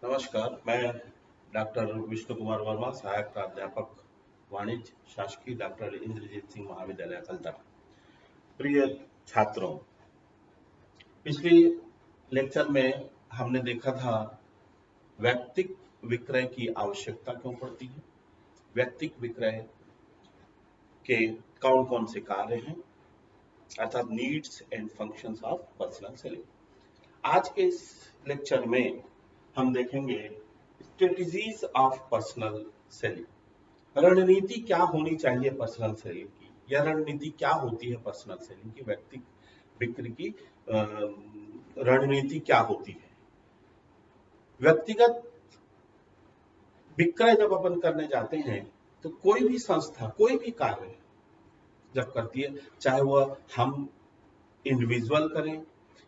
नमस्कार, मैं डॉक्टर विष्णु कुमार वर्मा, सहायक प्राध्यापक वाणिज्य, शासकीय डॉक्टर इंद्रजीत सिंह महाविद्यालय कलता। प्रिय छात्रों, पिछली लेक्चर में हमने देखा था वैयक्तिक विक्रय की आवश्यकता क्यों पड़ती है, वैयक्तिक विक्रय के कौन कौन से कार्य हैं, अर्थात needs and functions of personal selling. आज के इस लेक्चर में हम देखेंगे स्ट्रेटजीज ऑफ पर्सनल सेलिंग। रणनीति क्या होनी चाहिए पर्सनल सेलिंग की, या रणनीति क्या होती है पर्सनल सेलिंग की, व्यक्तिगत बिक्री की रणनीति क्या होती है। व्यक्तिगत विक्रय जब अपन करने जाते हैं तो कोई भी संस्था, कोई भी कार्य जब करती है, चाहे वह हम इंडिविजुअल करें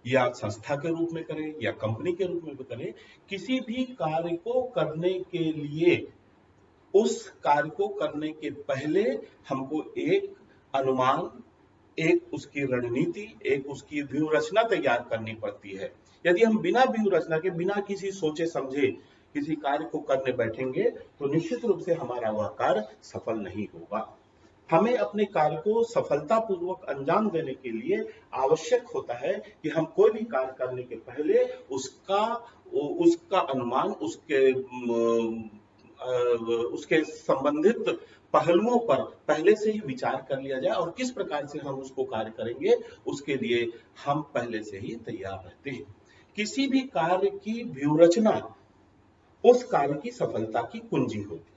या संस्था के रूप में करें या कंपनी के रूप में भी करें, किसी भी कार्य को करने के लिए उस कार्य को करने के पहले हमको एक अनुमान, एक उसकी रणनीति, एक उसकी व्यूह रचना तैयार करनी पड़ती है। यदि हम बिना व्यूह रचना के, बिना किसी सोचे समझे किसी कार्य को करने बैठेंगे तो निश्चित रूप से हमारा वह कार्य सफल नहीं होगा। हमें अपने कार्य को सफलतापूर्वक अंजाम देने के लिए आवश्यक होता है कि हम कोई भी कार्य करने के पहले उसका अनुमान, उसके संबंधित पहलुओं पर पहले से ही विचार कर लिया जाए और किस प्रकार से हम उसको कार्य करेंगे उसके लिए हम पहले से ही तैयार रहते हैं। किसी भी कार्य की व्यूहरचना उस कार्य की सफलता की कुंजी होती है।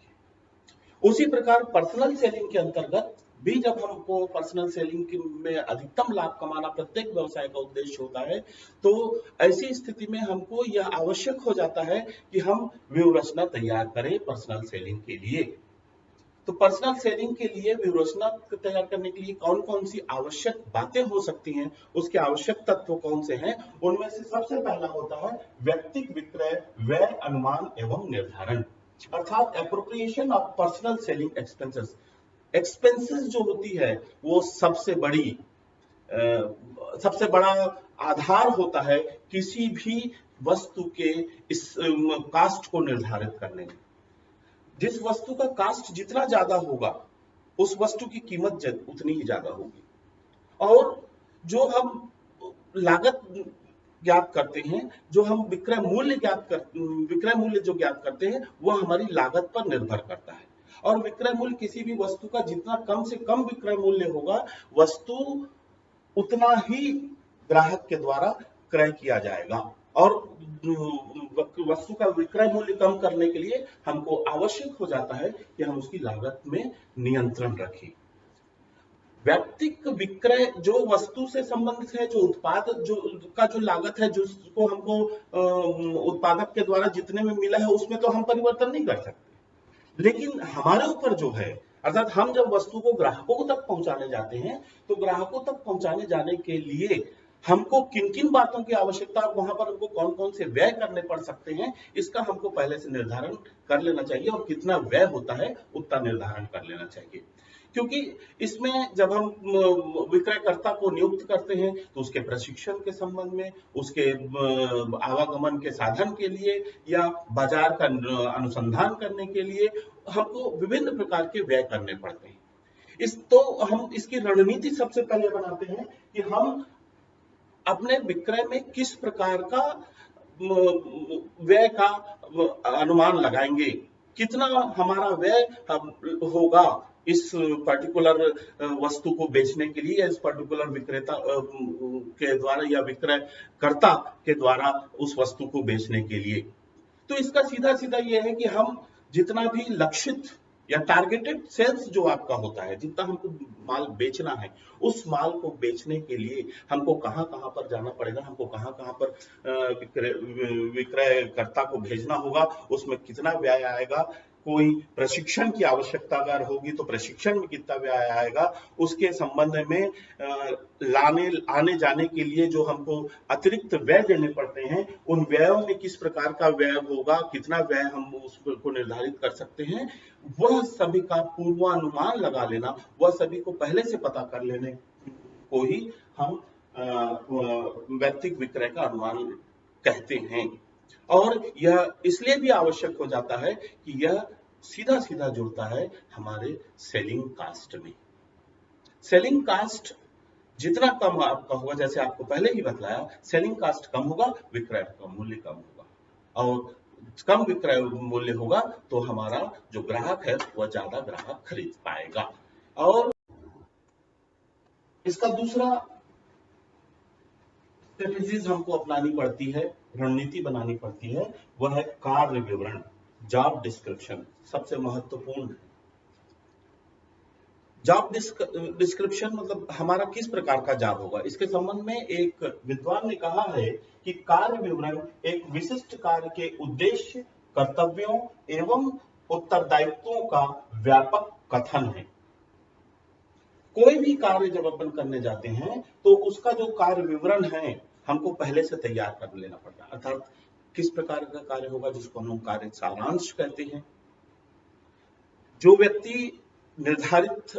उसी प्रकार पर्सनल सेलिंग के अंतर्गत भी जब हमको पर्सनल सेलिंग में अधिकतम लाभ कमाना प्रत्येक व्यवसाय का उद्देश्य होता है, तो ऐसी स्थिति में हमको यह आवश्यक हो जाता है कि हम व्यूह रचना तैयार करें पर्सनल सेलिंग के लिए। तो पर्सनल सेलिंग के लिए व्यूह रचना तैयार करने के लिए कौन कौन सी आवश्यक बातें हो सकती हैं, उसके आवश्यक तत्व कौन से हैं, उनमें से सबसे पहला होता है व्यक्तिगत विक्रय व्यय अनुमान एवं निर्धारण, अर्थात appropriation of personal selling expenses. Expenses जो होती है वो सबसे बड़ा आधार होता है किसी भी वस्तु के इस कास्ट को निर्धारित करने में। जिस वस्तु का कास्ट जितना ज्यादा होगा उस वस्तु की कीमत उतनी ही ज्यादा होगी। और जो हम लागत ज्ञात करते हैं, जो हम विक्रय मूल्य जो ज्ञात करते हैं, वह हमारी लागत पर निर्भर करता है। और विक्रय मूल्य किसी भी वस्तु का जितना कम से कम विक्रय मूल्य होगा, वस्तु उतना ही ग्राहक के द्वारा क्रय किया जाएगा। और वस्तु का विक्रय मूल्य कम करने के लिए हमको आवश्यक हो जाता है कि हम उसकी लागत में नियंत्रण रखें। व्यक्तिगत विक्रय जो वस्तु से संबंधित है, जो उत्पाद जो लागत है, जिसको हमको उत्पादक के द्वारा जितने में मिला है उसमें तो हम परिवर्तन नहीं कर सकते। लेकिन हमारे ऊपर जो है, अर्थात हम जब वस्तु को ग्राहकों तक पहुंचाने जाते हैं तो ग्राहकों तक पहुंचाने जाने के लिए हमको किन किन बातों की आवश्यकता और वहां पर हमको कौन कौन से व्यय करने पड़ सकते हैं, इसका हमको पहले से निर्धारण कर लेना चाहिए। और कितना व्यय होता है उतना निर्धारण कर लेना चाहिए, क्योंकि इसमें जब हम विक्रयकर्ता को नियुक्त करते हैं तो उसके प्रशिक्षण के संबंध में, उसके आवागमन के साधन के लिए या बाजार का अनुसंधान करने के लिए हमको विभिन्न प्रकार के व्यय करने पड़ते हैं। हम इसकी रणनीति सबसे पहले बनाते हैं कि हम अपने विक्रय में किस प्रकार का व्यय का अनुमान लगाएंगे, कितना हमारा व्यय होगा इस पर्टिकुलर वस्तु को बेचने के लिए, या इस पर्टिकुलर विक्रेता के द्वारा या विक्रयकर्ता के द्वारा उस वस्तु को बेचने के लिए। तो इसका सीधा सीधा यह है कि हम जितना भी लक्षित या टारगेटेड सेल्स जो आपका होता है, जितना हमको माल बेचना है, उस माल को बेचने के लिए हमको कहां कहां पर जाना पड़ेगा, हमको कहां कहां पर विक्रयकर्ता को भेजना होगा, उसमें कितना व्यय आएगा, कोई प्रशिक्षण की आवश्यकता अगर होगी तो प्रशिक्षण में कितना व्यय आएगा, उसके संबंध में आने जाने के लिए जो हमको अतिरिक्त व्यय देने पड़ते हैं, उन व्ययों में किस प्रकार का व्यय होगा, कितना व्यय हम उसको निर्धारित कर सकते हैं, वह सभी का पूर्वानुमान लगा लेना, वह सभी को पहले से पता कर लेने को ही हम व्यक्तिगत विक्रय का अनुमान कहते हैं। और यह इसलिए भी आवश्यक हो जाता है कि यह सीधा सीधा जुड़ता है हमारे सेलिंग कास्ट में। सेलिंग कास्ट जितना कम आपका होगा, जैसे आपको पहले ही बतलाया, सेलिंग कास्ट कम होगा, विक्रय का मूल्य कम होगा, और कम विक्रय मूल्य होगा तो हमारा जो ग्राहक है वह ज्यादा ग्राहक खरीद पाएगा। और इसका दूसरा स्ट्रेटेजीज हमको अपनानी पड़ती है, रणनीति बनानी पड़ती है, वह है कार्य विवरण, जॉब डिस्क्रिप्शन। सबसे महत्वपूर्ण है जॉब डिस्क्रिप्शन, मतलब हमारा किस प्रकार का जॉब होगा। इसके संबंध में एक विद्वान ने कहा है कि कार्य विवरण एक विशिष्ट कार्य के उद्देश्य, कर्तव्यों एवं उत्तरदायित्वों का व्यापक कथन है। कोई भी कार्य जब अपन करने जाते हैं तो उसका जो कार्य विवरण है हमको पहले से तैयार कर लेना पड़ता है, अर्थात किस प्रकार का कार्य होगा, जिसको हम कार्य सारांश कहते हैं। जो व्यक्ति निर्धारित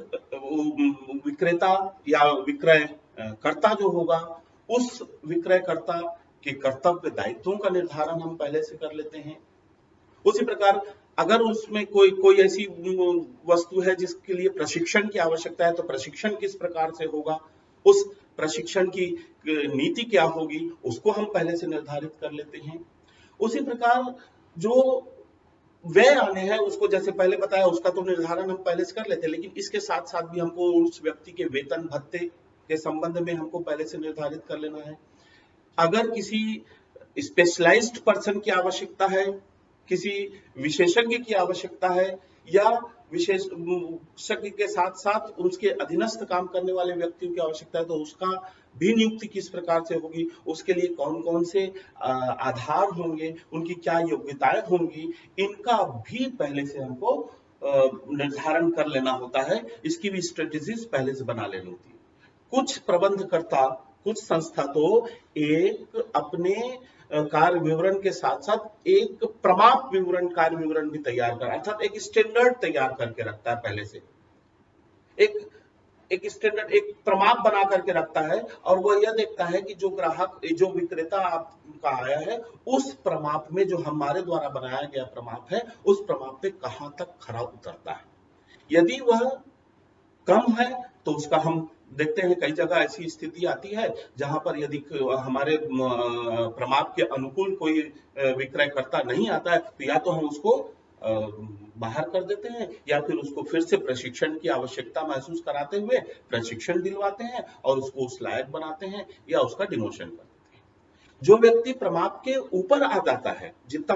विक्रेता या विक्रय कर्ता जो होगा, उस विक्रयकर्ता के कर्तव्य दायित्वों का निर्धारण हम पहले से कर लेते हैं। उसी प्रकार अगर उसमें कोई ऐसी वस्तु है जिसके लिए प्रशिक्षण की आवश्यकता है, तो प्रशिक्षण किस प्रकार से होगा, उस प्रशिक्षण की नीति क्या होगी, उसको हम पहले से निर्धारित कर लेते हैं। उसी प्रकार जो व्यय आने हैं उसको, जैसे पहले बताया, उसका तो निर्धारण हम पहले से कर लेते हैं, लेकिन इसके साथ साथ भी हमको उस व्यक्ति के वेतन भत्ते के संबंध में हमको पहले से निर्धारित कर लेना है। अगर किसी स्पेशलाइज्ड पर्सन की आवश्यकता है, किसी विशेषज्ञ की आवश्यकता है, या विशेषज्ञ के साथ साथ उसके अधीनस्थ काम करने वाले व्यक्तियों की आवश्यकता है, तो उसका भी नियुक्ति किस प्रकार से होगी, उसके लिए कौन कौन से आधार होंगे, उनकी क्या योग्यताएं होंगी, इनका भी पहले से हमको निर्धारण कर लेना होता है। इसकी भी स्ट्रेटेजीज पहले से बना लेनी होती है। कुछ प्रबंधकर्ता, कुछ संस्था तो एक अपने कार्य विवरण के साथ साथ एक प्रमाप विवरण, कार्य विवरण भी तैयार कर, अर्थात एक स्टैंडर्ड तैयार करके रखता है पहले से, एक स्टैंडर्ड, एक प्रमाप बना करके रखता है, और वह यह देखता है कि जो ग्राहक, जो विक्रेता आपका आया है, उस प्रमाप में, जो हमारे द्वारा बनाया गया प्रमाप है, उस प्रमाप पे कहां तक खरा उतरता है। यदि वह कम है तो उसका हम देखते हैं, कई जगह ऐसी स्थिति आती है जहां पर यदि हमारे प्रमाप के अनुकूल कोई विक्रयकर्ता नहीं आता है, तो या तो हम उसको बाहर कर देते हैं, या फिर उसको फिर से प्रशिक्षण की आवश्यकता महसूस कराते हुए प्रशिक्षण दिलवाते हैं और उसको उस लायक बनाते हैं, या उसका डिमोशन करते हैं। जो व्यक्ति प्रमाप के ऊपर आ जाता है, जितना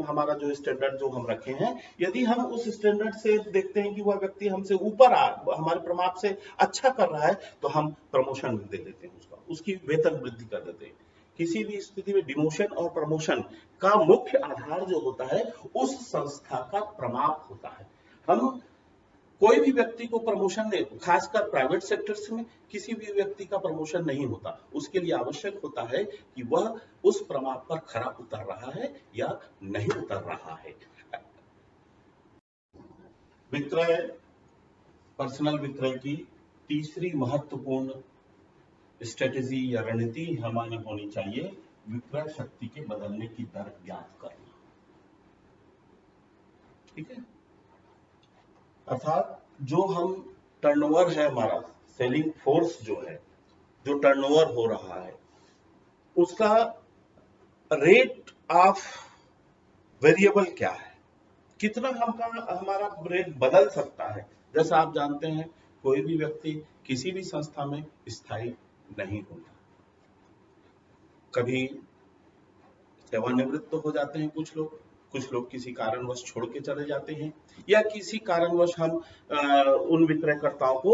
हमारा जो स्टैंडर्ड जो हम रखे हैं, यदि हम उस स्टैंडर्ड से देखते हैं कि वह व्यक्ति हमसे ऊपर हमारे प्रमाप से अच्छा कर रहा है, तो हम प्रमोशन दे देते हैं, उसकी वेतन वृद्धि कर देते हैं। किसी भी स्थिति में डिमोशन और प्रमोशन का मुख्य आधार जो होता है, उस संस्था का प्रमाप होता है। हम कोई भी व्यक्ति को प्रमोशन नहीं, खासकर प्राइवेट सेक्टर्स में किसी भी व्यक्ति का प्रमोशन नहीं होता। उसके लिए आवश्यक होता है कि वह उस प्रमाप पर खरा उतर रहा है या नहीं उतर रहा है। विक्रय, पर्सनल विक्रय की तीसरी महत्वपूर्ण स्ट्रेटेजी या रणनीति हमारी होनी चाहिए, विक्रय शक्ति के बदलने की दर ज्ञात करना। ठीक है, अर्थात जो हम टर्नओवर है हमारा, सेलिंग फोर्स जो है, जो टर्नओवर हो रहा है, उसका रेट ऑफ वेरिएबल क्या है, कितना हमारा रेट बदल सकता है। जैसा आप जानते हैं, कोई भी व्यक्ति किसी भी संस्था में स्थायी नहीं होता, कभी सेवानिवृत्त हो जाते हैं कुछ लोग किसी कारणवश छोड़ के चले जाते हैं, या किसी कारणवश हम उन विक्रयकर्ताओं को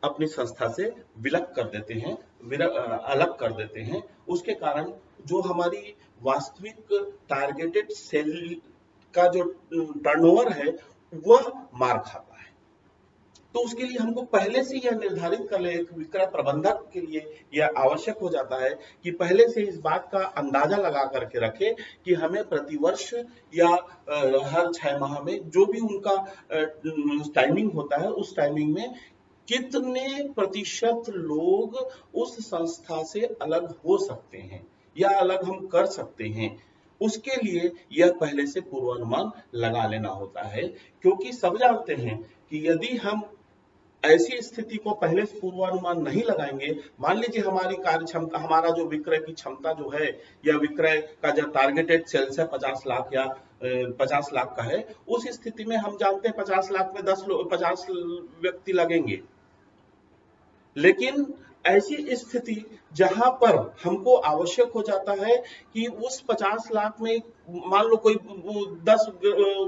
अपनी संस्था से विलग कर देते हैं, अलग कर देते हैं। उसके कारण जो हमारी वास्तविक टारगेटेड सेल का जो टर्नओवर है वह मार खाता है। तो उसके लिए हमको पहले से यह निर्धारित कर ले, एक विक्रय प्रबंधक के लिए यह आवश्यक हो जाता है कि पहले से इस बात का अंदाजा लगा करके रखे कि हमें प्रतिवर्ष या हर 6 माह में जो भी उनका टाइमिंग होता है, उस टाइमिंग में कितने प्रतिशत लोग उस संस्था से अलग हो सकते हैं या अलग हम कर सकते हैं, उसके लिए यह पहले से पूर्वानुमान लगा लेना होता है, क्योंकि सब जानते हैं कि यदि हम ऐसी स्थिति को पहले से पूर्वानुमान नहीं लगाएंगे, मान लीजिए हमारी कार्य क्षमता, हमारा जो विक्रय की क्षमता जो है, या विक्रय का जो टारगेटेड सेल्स है 50 लाख या 50 लाख का है, उस स्थिति में हम जानते हैं 50 लाख में 50 व्यक्ति लगेंगे। लेकिन ऐसी स्थिति जहां पर हमको आवश्यक हो जाता है कि उस 50 लाख में मान लो कोई 10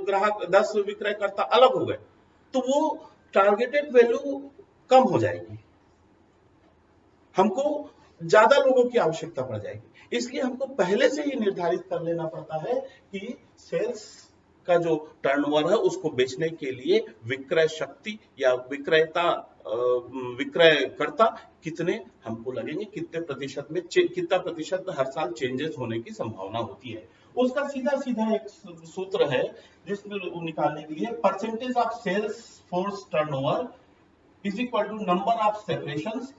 ग्राहक, 10 विक्रयकर्ता अलग हो गए, तो वो टारगेटेड वैल्यू कम हो जाएगी, हमको ज्यादा लोगों की आवश्यकता पड़ जाएगी। इसलिए हमको पहले से ही निर्धारित कर लेना पड़ता है कि सेल्स का जो टर्नओवर है उसको बेचने के लिए विक्रय शक्ति या विक्रयकर्ता कितने हमको लगेंगे, कितने प्रतिशत में, कितना प्रतिशत हर साल चेंजेस होने की संभावना होती है। उसका सीधा सीधा एक सूत्र है जिसमें निकालने के लिए percentage of sales force turnover is equal to number of separations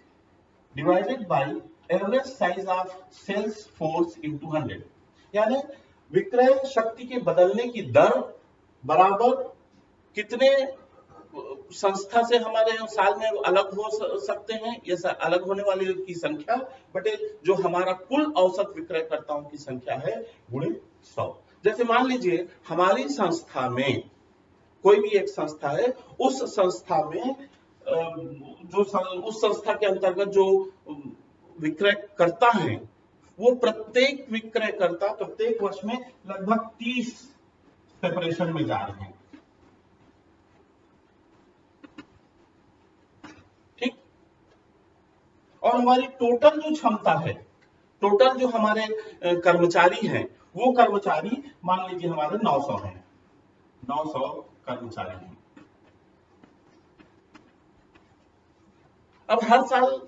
divided by average size of sales force into 100। यानी विक्रय शक्ति के बदलने की दर बराबर कितने संस्था से हमारे साल में अलग हो सकते हैं, या अलग होने वाले की संख्या बटे जो हमारा कुल औसत विक्रयकर्ताओं की संख्या है गुणित 100। जैसे मान लीजिए हमारी संस्था में कोई भी एक संस्था है, उस संस्था में उस संस्था के अंतर्गत जो विक्रयकर्ता हैं, वो प्रत्येक विक्रयकर्ता प्रत्येक वर्ष में लगभग 30 सेपरेशन में जा रहे हैं, ठीक। और हमारी टोटल जो क्षमता है, टोटल जो हमारे कर्मचारी हैं, वो कर्मचारी मान लीजिए हमारे 900 हैं, 900 कर्मचारी हैं। अब हर साल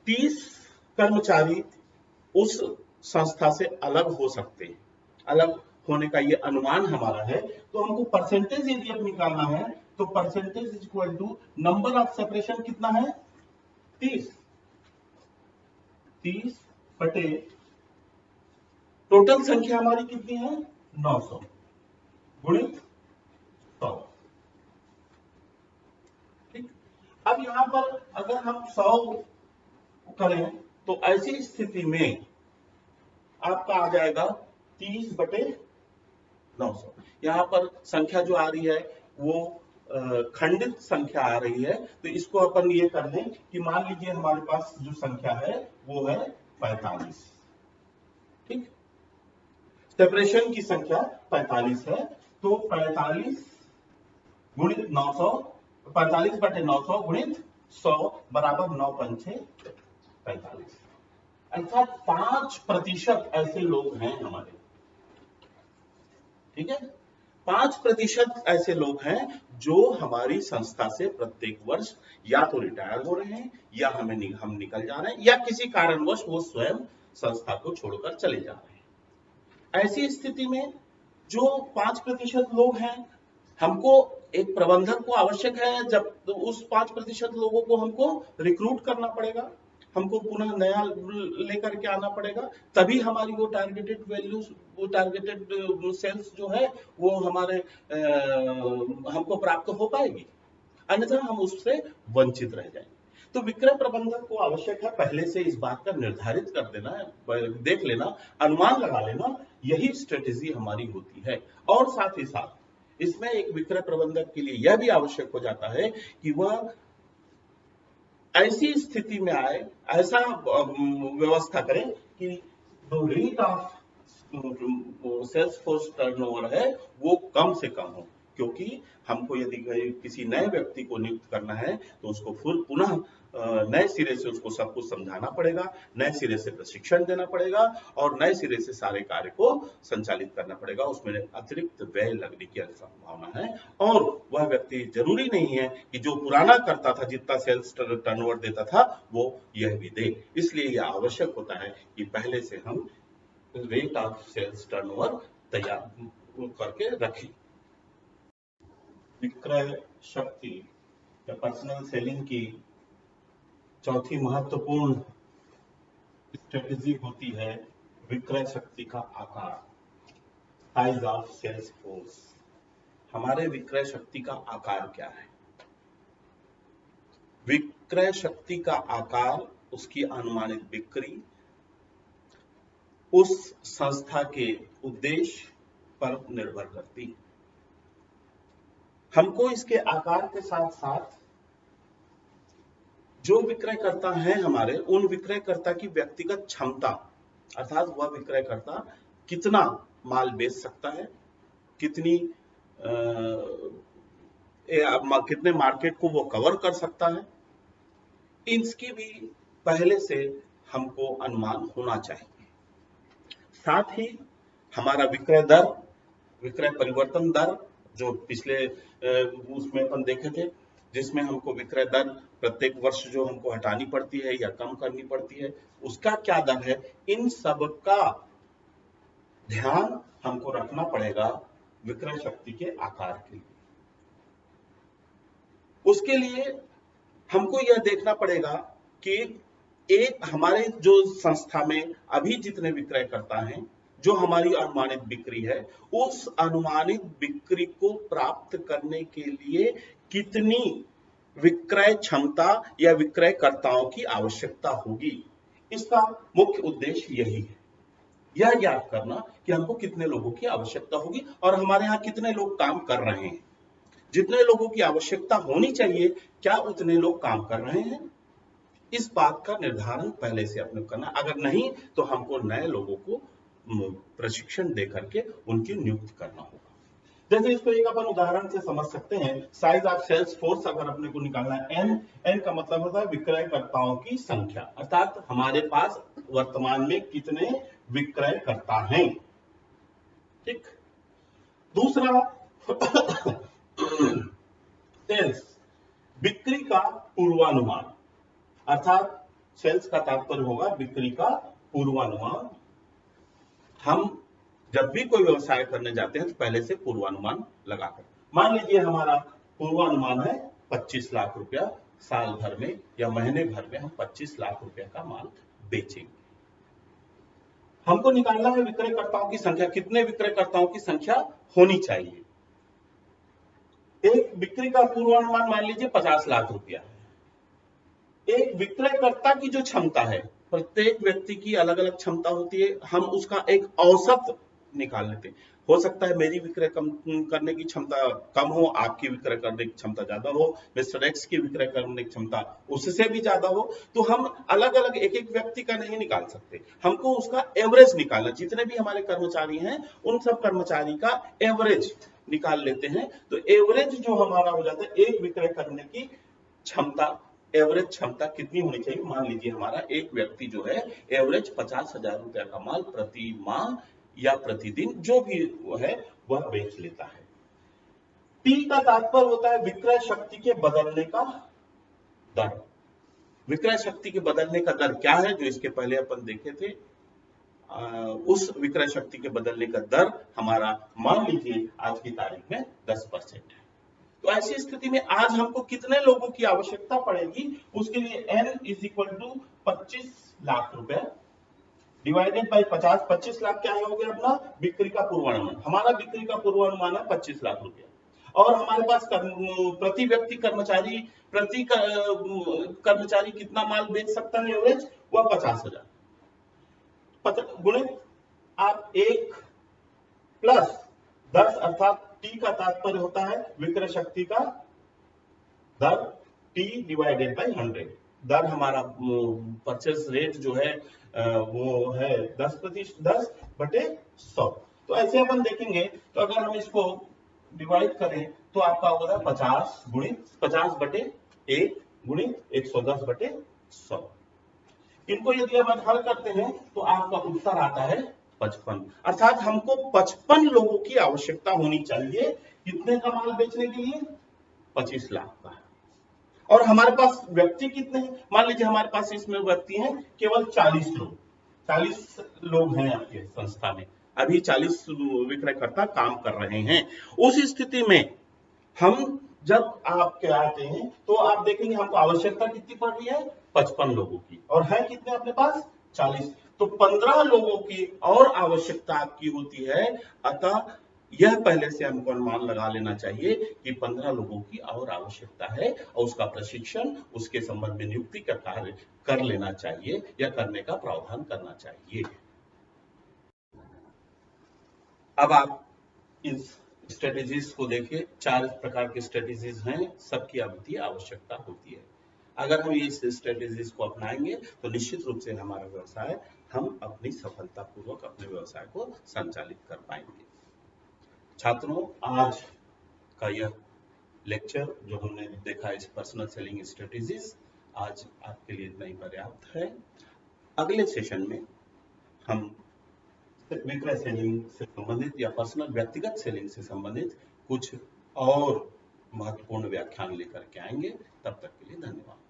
30 कर्मचारी उस संस्था से अलग हो सकते हैं, अलग होने का ये अनुमान हमारा है। तो हमको परसेंटेज यदि अब निकालना है तो percentage is equal to number of separation कितना है 30 बटे टोटल संख्या हमारी कितनी है 900 गुणित 100, ठीक। अब यहां पर अगर हम 100 करें तो ऐसी स्थिति में आपका आ जाएगा 30 बटे 900। यहां पर संख्या जो आ रही है वो खंडित संख्या आ रही है, तो इसको अपन ये कर दें कि मान लीजिए हमारे पास जो संख्या है वो है 45, ठीक। सेपरेशन की संख्या 45 है, तो 45 गुणित 900, 45 बटे 900 गुणित 100 बराबर 9 पंचे 45। अर्थात 5% ऐसे लोग हैं हमारे, ठीक है। 5% ऐसे लोग हैं जो हमारी संस्था से प्रत्येक वर्ष या तो रिटायर हो रहे हैं, या हम निकल जा रहे हैं, या किसी कारणवश वो स्वयं संस्था को छोड़कर चले जा रहे हैं। ऐसी स्थिति में जो 5% लोग हैं, हमको एक प्रबंधक को आवश्यक है, जब तो उस 5% लोगों को हमको रिक्रूट करना पड़ेगा, हमको पुनः नया लेकर के आना पड़ेगा, तभी हमारी वो टारगेटेड वैल्यूज, वो टारगेटेड सेल्स जो है वो हमारे हमको प्राप्त हो पाएगी, अन्यथा हम उससे वंचित रह जाएंगे। तो विक्रय प्रबंधक को आवश्यक है पहले से इस बात का निर्धारित कर देना, देख लेना, अनुमान लगा लेना, यही स्ट्रेटेजी हमारी होती है। और साथ ही साथ इसमें एक विक्रय प्रबंधक के लिए यह भी आवश्यक हो जाता है कि वह ऐसी स्थिति में आए, ऐसा व्यवस्था करें कि जो rate of sales force turnover है वो कम से कम हो, क्योंकि हमको यदि किसी नए व्यक्ति को नियुक्त करना है तो उसको फिर पुनः नए सिरे से उसको सब कुछ समझाना पड़ेगा, नए सिरे से प्रशिक्षण देना पड़ेगा, और नए सिरे से सारे कार्य को संचालित करना पड़ेगा। उसमें अतिरिक्त व्यय लगने की संभावना है, और वह व्यक्ति जरूरी नहीं है कि जो पुराना करता था, जितना सेल्स टर्नओवर देता था, वो यह भी दे। इसलिए यह आवश्यक होता है कि पहले से हम रेट ऑफ सेल्स टर्नओवर तैयार करके रखें। विक्रय शक्ति या पर्सनल सेलिंग की चौथी महत्वपूर्ण स्ट्रेटेजी होती है विक्रय शक्ति का आकार। साइज ऑफ सेल्स फोर्स, हमारे विक्रय शक्ति का आकार क्या है। विक्रय शक्ति का आकार उसकी अनुमानित बिक्री उस संस्था के उद्देश्य पर निर्भर करती है। हमको इसके आकार के साथ साथ जो विक्रयकर्ता हैं हमारे, उन विक्रयकर्ता की व्यक्तिगत क्षमता, अर्थात वह विक्रयकर्ता कितना माल बेच सकता है, कितने मार्केट को वो कवर कर सकता है, इसकी भी पहले से हमको अनुमान होना चाहिए। साथ ही हमारा विक्रय दर, विक्रय परिवर्तन दर, जो पिछले उसमें अपन देखे थे, जिसमें हमको विक्रय दर प्रत्येक वर्ष जो हमको हटानी पड़ती है या कम करनी पड़ती है, उसका क्या दर है, इन सब का ध्यान हमको रखना पड़ेगा विक्रय शक्ति के आकार के लिए। उसके लिए हमको यह देखना पड़ेगा कि एक हमारे जो संस्था में अभी जितने विक्रयकर्ता हैं, जो हमारी अनुमानित बिक्री है, उस अनुमानित बिक्री को प्राप्त करने के लिए कितनी विक्रय क्षमता या विक्रयकर्ताओं की आवश्यकता होगी। इसका मुख्य उद्देश्य यही है, यह ज्ञात करना कि हमको कितने लोगों की आवश्यकता होगी और हमारे यहाँ कितने लोग काम कर रहे हैं। जितने लोगों की आवश्यकता होनी चाहिए, क्या उतने लोग काम कर रहे हैं, इस बात का निर्धारण पहले से अपने करना। अगर नहीं तो हमको नए लोगों को प्रशिक्षण दे करके उनकी नियुक्ति करना होगा। जैसे इसको एक अपन उदाहरण से समझ सकते हैं। साइज ऑफ सेल्स फोर्स अगर अपने को निकालना है, एन का मतलब होता है विक्रयकर्ताओं की संख्या, अर्थात हमारे पास वर्तमान में कितने विक्रयकर्ता हैं। ठीक। दूसरा सेल्स, बिक्री का पूर्वानुमान, अर्थात सेल्स का तात्पर्य होगा बिक्री का पूर्वानुमान। हम जब भी कोई व्यवसाय करने जाते हैं तो पहले से पूर्वानुमान लगाकर, मान लीजिए हमारा पूर्वानुमान है 25 लाख रुपया, साल भर में या महीने भर में हम 25 लाख रुपया का माल बेचेंगे। हमको निकालना है विक्रयकर्ताओं की संख्या, कितने विक्रयकर्ताओं की संख्या होनी चाहिए। एक बिक्री का पूर्वानुमान मान लीजिए 50 लाख रुपया है। एक विक्रयकर्ता की जो क्षमता है, प्रत्येक व्यक्ति की अलग अलग क्षमता होती है, हम उसका एक औसत निकाल लेते हैं। हो सकता है मेरी विक्रय करने की क्षमता कम हो, आपकी विक्रय करने की क्षमता ज्यादा हो, मिस्टर एक्स की विक्रय करने की क्षमता उससे भी ज्यादा हो, तो हम अलग अलग एक एक व्यक्ति का नहीं निकाल सकते, हमको उसका एवरेज निकालना। जितने भी हमारे कर्मचारी हैं उन सब कर्मचारी का एवरेज निकाल लेते हैं, तो एवरेज जो हमारा हो जाता है, एक विक्रय करने की क्षमता, एवरेज क्षमता कितनी होनी चाहिए। मान लीजिए हमारा एक व्यक्ति जो है एवरेज 50,000 रुपया का माल प्रति माह या प्रतिदिन जो भी है वह बेच लेता है। टी का तात्पर्य होता है विक्रय शक्ति के बदलने का दर। विक्रय शक्ति के बदलने का दर क्या है, जो इसके पहले अपन देखे थे, उस विक्रय शक्ति के बदलने का दर हमारा मान लीजिए आज की तारीख में 10% है। तो ऐसी स्थिति में आज हमको कितने लोगों की आवश्यकता पड़ेगी, उसके लिए n = 25 लाख रुपया डिवाइडेड बाय 50। 25 लाख क्या हो गया अपना बिक्री का पूर्वानुमान। हमारा बिक्री का पूर्वानुमान है 25 लाख रुपया, और हमारे पास प्रति व्यक्ति कर्मचारी, प्रति कर्मचारी कितना माल बेच सकता है एवरेज, वह 50,000 गुणित आप 1 प्लस 10, अर्थात टी का तात्पर्य होता है विक्रय शक्ति का दर, टी डिवाइडेड बाय 100। दर हमारा परचेस रेट जो है वो है 10/100। तो ऐसे अपन देखेंगे, तो अगर हम इसको डिवाइड करें तो आपका होगा 50 गुणित 50/1 गुणित 110/100। इनको यदि अपन हल करते हैं तो आपका उत्तर आता है 55। अर्थात हमको 55 लोगों की आवश्यकता होनी चाहिए कितने का माल बेचने के लिए, 25 लाख का। और हमारे पास व्यक्ति कितने हैं, मान लीजिए हमारे पास इसमें व्यक्ति हैं केवल 40 लोग। 40 लोग हैं आपके संस्था में, अभी 40 विक्रयकर्ता काम कर रहे हैं। उस स्थिति में हम जब आपके आते हैं तो आप देखेंगे हमको आवश्यकता कितनी पड़ रही है, 55 लोगों की, और है कितने अपने पास 40। तो 15 लोगों की और आवश्यकता आपकी होती है। अतः यह पहले से हमको अनुमान लगा लेना चाहिए कि 15 लोगों की और आवश्यकता है और उसका प्रशिक्षण, उसके संबंध में नियुक्ति का कार्य कर लेना चाहिए या करने का प्रावधान करना चाहिए। अब आप इस स्ट्रेटेजीज को देखिए, 4 प्रकार की स्ट्रेटेजीज हैं, सबकी अद्वितीय आवश्यकता होती है। अगर हम इस स्ट्रेटेजीज को अपनाएंगे तो निश्चित रूप से हमारा व्यवसाय, हम अपनी सफलतापूर्वक अपने व्यवसाय को संचालित कर पाएंगे। छात्रों, आज का यह लेक्चर जो हमने देखा इस पर्सनल सेलिंग स्ट्रेटेजीज, आज आपके लिए इतना ही पर्याप्त है। अगले सेशन में हम विक्रय सेलिंग से संबंधित या पर्सनल व्यक्तिगत सेलिंग से संबंधित कुछ और महत्वपूर्ण व्याख्यान लेकर के आएंगे। तब तक के लिए धन्यवाद।